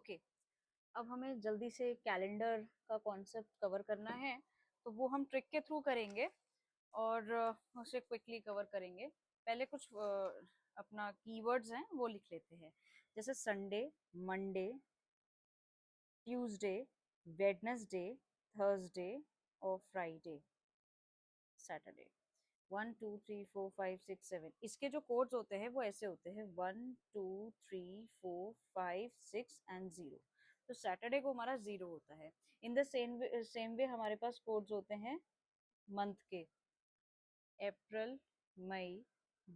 Okay, अब हमें जल्दी से कैलेंडर का कॉन्सेप्ट कवर करना है, तो वो हम ट्रिक के थ्रू करेंगे और उसे क्विकली कवर करेंगे। पहले कुछ अपना कीवर्ड्स हैं वो लिख लेते हैं, जैसे Sunday, Monday, Tuesday, Wednesday, Thursday और फ्राइडे, सैटरडे। 1 2 3 4 5 6 7, इसके जो कोड्स होते हैं वो ऐसे होते हैं 1 2 3 4 5 6 एंड 0। तो सैटरडे को हमारा 0 होता है। इन द सेम वे हमारे पास कोड्स होते हैं मंथ के, अप्रैल, मई,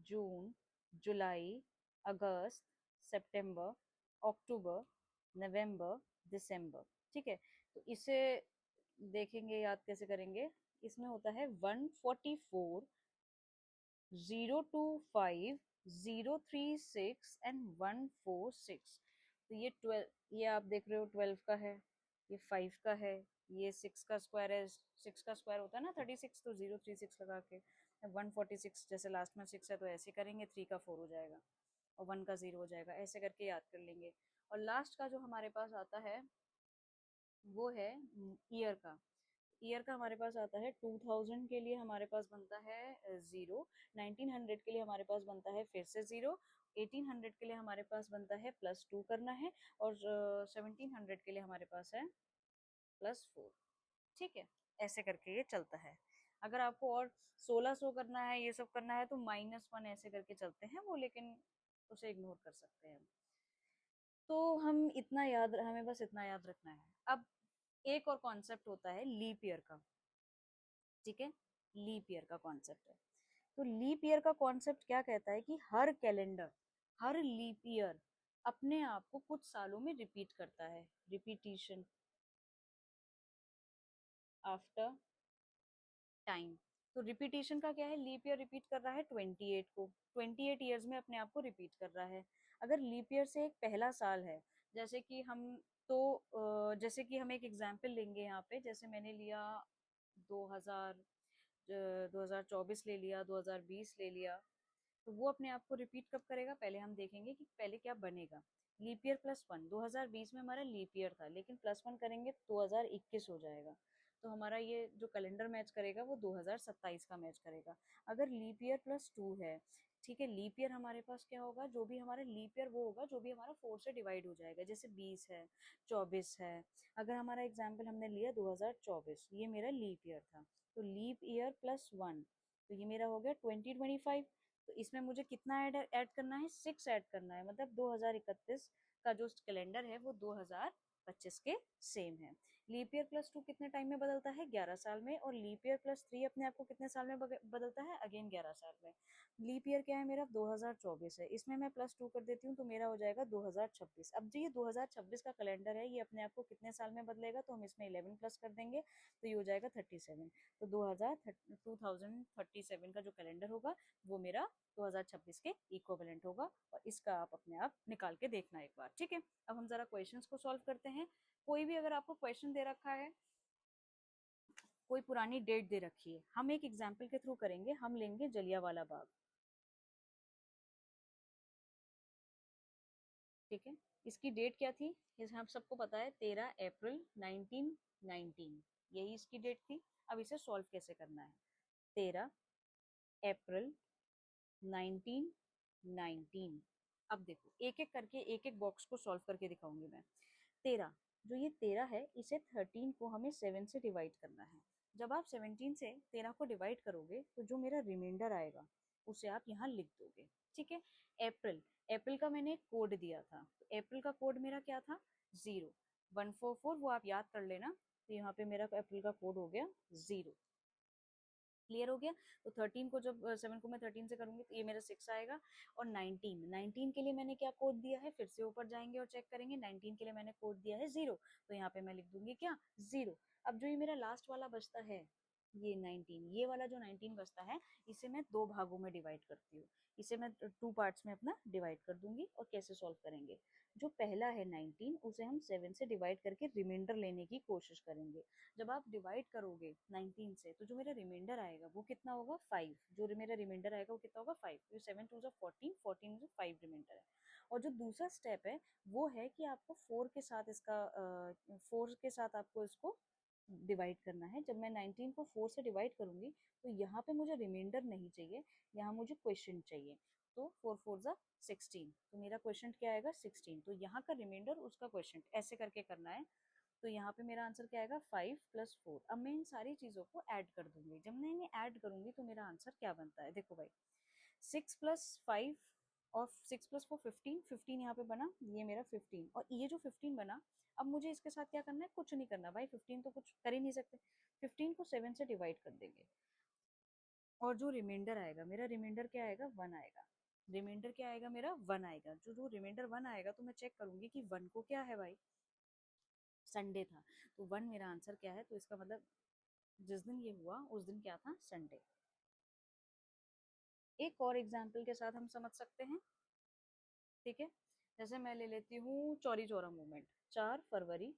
जून, जुलाई, अगस्त, सितंबर, अक्टूबर, नवंबर, दिसंबर। ठीक है, तो इसे देखेंगे, याद कैसे करेंगे। इसमें होता है 144, 025, 036 एंड 146। तो ये 12, ये आप देख रहे हो 12 का है, ये 5 का है, ये 6 का स्क्वायर है। 6 का स्क्वायर होता है ना 36, तो 036 लगा के 146, जैसे लास्ट में 6 है तो ऐसे करेंगे, 3 का 4 हो जाएगा और 1 का 0 हो जाएगा, ऐसे करके याद कर लेंगे। और लास्ट का जो हमारे पास आता है वो है ईयर का। ईयर का हमारे पास आता है 2000 के लिए हमारे पास बनता है 0, 1900 के लिए हमारे पास बनता है फिर से 0, 1800 के लिए हमारे पास बनता है +2 करना है, और 1700 के लिए हमारे पास है +4। ठीक है, ऐसे करके ये चलता है। अगर आपको और 1600 करना है, ये सब करना है, तो -1 ऐसे करके चलते हैं वो, लेकिन उसे इग्नोर कर सकते हैं। तो हम इतना याद, हमें बस इतना याद रखना है। अब एक और कॉन्सेप्ट होता है लीप ईयर का। ठीक है, लीप ईयर का कॉन्सेप्ट है। तो लीप ईयर का कॉन्सेप्ट क्या कहता है कि हर कैलेंडर, हर लीप ईयर अपने आप को कुछ सालों में रिपीट करता है। Repetition after time. तो रिपीटिशन का क्या है, लीप ईयर रिपीट कर रहा है 28 को, 28 ईयर्स में अपने आप को रिपीट कर रहा है। अगर लीप ईयर से एक पहला साल है, जैसे कि हम, तो जैसे कि हम एक एग्जाम्पल लेंगे यहाँ पे, जैसे मैंने लिया 2000, 2024 ले लिया, 2020 ले लिया, तो वो अपने आप को रिपीट कब करेगा, पहले हम देखेंगे कि पहले क्या बनेगा। लीप ईयर +1, 2020 में हमारा लीप ईयर था, लेकिन +1 करेंगे 2021 हो जाएगा। तो हमारा ये जो कैलेंडर मैच करेगा वो 2027 का मैच करेगा। अगर लीप ईयर +2 है, ठीक है, लीप ईयर हमारे पास क्या होगा, जो भी हमारा लीप ईयर वो होगा जो भी हमारा 4 से डिवाइड हो जाएगा, जैसे 20 है, 24 है। अगर हमारा एग्जाम्पल हमने लिया 2024, ये मेरा लीप ईयर था, तो लीप ईयर +1, तो ये मेरा हो गया 2025। तो इसमें मुझे कितना ऐड करना है, 6 ऐड करना है, मतलब 2031 का जो कैलेंडर है वो 2025 के सेम है। लीप ईयर +2 कितने टाइम में बदलता है, 11 साल में, और लीप ईयर +3 अपने आप को कितने साल में बदलता है, अगेन 11 साल में। लीप ईयर क्या है मेरा, 2024 है, इसमें मैं +2 कर देती हूँ तो मेरा हो जाएगा 2026। अब जो ये 2026 का कैलेंडर है, ये अपने आप को कितने साल में बदलेगा, तो हम इसमें 11 प्लस कर देंगे, तो ये हो जाएगा 37। तो 2037 का जो कैलेंडर होगा वो मेरा 2026 के इक्विवेलेंट होगा, और इसका आप अपने आप निकाल के देखना एक बार। ठीक है, अब हम जरा क्वेश्चंस को सॉल्व करते हैं। कोई भी अगर आपको क्वेश्चन दे रखा है, कोई पुरानी डेट दे रखी है, हम एक एग्जाम्पल के थ्रू करेंगे। हम लेंगे जलियांवाला बाग। ठीक है, इसकी डेट क्या थी, ये हम सबको पता है, 13 अप्रैल 1919, यही इसकी डेट थी। अब इसे सॉल्व कैसे करना है, 13 अप्रैल 1919। अब देखो एक एक करके एक एक बॉक्स को सॉल्व करके दिखाऊंगी मैं। 13, जो ये 13 है, इसे 13 को हमें 7 से डिवाइड करना है। जब आप 17 से 13 को डिवाइड करोगे तो जो मेरा रिमाइंडर आएगा उसे आप यहाँ लिख दोगे। ठीक है, अप्रैल, अप्रैल का मैंने कोड दिया था, तो अप्रैल का कोड मेरा क्या था, 0144, वो आप याद कर लेना। तो यहाँ पे मेरा अप्रैल का कोड हो गया 0। क्लियर हो गया। तो 13 को जब 7 को मैं 13 से करूंगी तो ये मेरा 6 आएगा। और 19 के लिए मैंने क्या कोड दिया है, फिर से ऊपर जाएंगे और चेक करेंगे। 19 के लिए मैंने कोड दिया है 0, तो यहाँ पे मैं लिख दूंगी क्या, 0। अब जो ये मेरा लास्ट वाला बचता है, ये 19, ये वाला जो 19 बचता है, इसे मैं 2 भागों में डिवाइड करती हूँ। इसे मैं 2 पार्ट्स में अपना डिवाइड कर दूंगी। और कैसे सॉल्व करेंगे, जो पहला है 19, उसे हम 7 से डिवाइड करके रिमाइंडर लेने की कोशिश करेंगे। जब आप डिवाइड करोगे 19 से, तो जो मेरा रिमाइंडर आएगा वो कितना होगा, 5। जो मेरा रिमाइंडर आएगा वो कितना होगा, 5। तो 7 2 14, 14 5 रिमाइंडर है। और जो दूसरा स्टेप है वो है कि आपको 4 के साथ इसका 4 के साथ आपको इसको डिवाइड करना है। जब मैं 19 को 4 से डिवाइड करूंगी तो यहाँ पे मुझे रिमाइंडर नहीं चाहिए, यहाँ मुझे क्वेश्चन चाहिए। तो 4 4 जा 16, तो मेरा क्वेश्चन क्या आएगा 16, तो यहाँ का रिमाइंडर उसका क्वेश्चन ऐसे करके करना है। तो यहाँ पे मेरा आंसर क्या आएगा 5 + 4। अब मैं इन सारी चीज़ों को ऐड कर दूंगी। जब मैं इन्हें ऐड करूंगी तो मेरा आंसर क्या बनता है, देखो भाई 6 + 5 और 6 + 4 15, 15 यहाँ पे बना, ये मेरा 15, और ये जो 15 बना, अब मुझे इसके साथ क्या करना है, कुछ नहीं करना भाई, 15 तो कुछ कर ही नहीं सकते। 15 को 7 से डिवाइड कर देंगे और जो रिमाइंडर आएगा मेरा, रिमाइंडर क्या आएगा 1 आएगा। रिमाइंडर क्या आएगा मेरा 1 आएगा। जो जो रिमाइंडर 1 आएगा तो मैं चेक करूंगी कि 1 को क्या है भाई, संडे था, तो 1 मेरा आंसर क्या है, तो इसका मतलब जिस दिन ये हुआ उस दिन क्या था, संडे। एक और एग्जाम्पल के साथ हम समझ सकते हैं, ठीक है। जैसे मैं ले लेती हूँ चौरी चौरा मूवमेंट, 4 फरवरी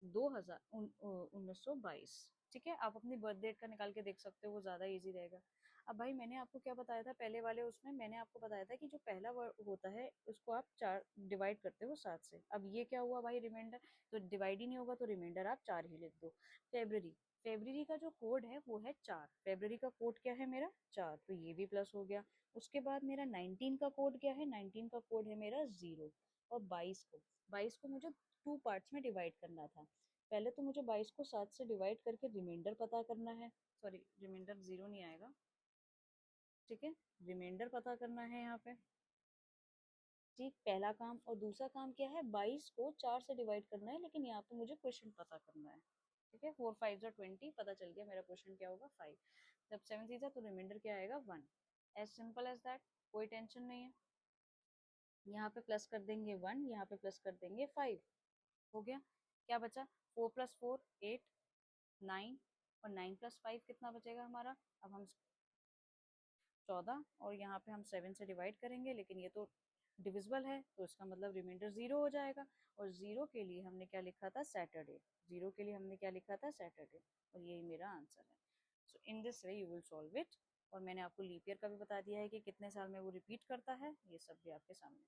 1922, ठीक है। आप अपनी बर्थ डेट का निकाल के देख सकते हो, वो ज़्यादा इजी रहेगा। अब भाई मैंने आपको क्या बताया था पहले वाले उसमें, मैंने आपको बताया था कि जो पहला वर्ड होता है उसको आप 4 डिवाइड करते हो 7 से। अब ये क्या हुआ भाई, रिमाइंडर तो डिवाइड ही नहीं होगा, तो रिमाइंडर आप 4 ही लिख दो। फेबररी, फेबररी का जो कोड है वो है 4, फेबररी का कोड क्या है मेरा 4, तो ये भी प्लस हो गया। उसके बाद मेरा 19 का कोड क्या है, 19 का कोड है मेरा 0। और 22 को मुझे 2 पार्ट्स में डिवाइड करना था। पहले तो मुझे 22 को 7 से डिवाइड करके रिमाइंडर पता करना है, सॉरी रिमाइंडर 0 नहीं आएगा, ठीक है, रिमाइंडर पता करना है यहाँ पे, ठीक, पहला काम। और दूसरा काम क्या है, 22 को 4 से डिवाइड करना है, लेकिन यहाँ पे मुझे क्वेश्चन पता करना है, ठीक है। 4 5 20, पता चल गया मेरा क्वेश्चन क्या होगा 5। जब 7 सीधा तो रिमाइंडर क्या आएगा 1। एज सिंपल एज दैट, कोई टेंशन नहीं है। यहाँ पे प्लस कर देंगे 1, यहाँ पे प्लस कर देंगे 5, हो गया। क्या बचा, 4 + 4 8, 9, और 9 + 5 कितना बचेगा हमारा, अब हम 14, और यहाँ पे हम 7 से डिवाइड करेंगे, लेकिन ये तो डिविजिबल है तो इसका मतलब रिमाइंडर 0 हो जाएगा। और 0 के लिए हमने क्या लिखा था, सैटरडे, 0 के लिए हमने क्या लिखा था, सैटरडे, और यही मेरा आंसर है। So in this way you will solve it. और मैंने आपको लीप ईयर का भी बता दिया है कि कितने साल में वो रिपीट करता है, ये सब भी आपके सामने।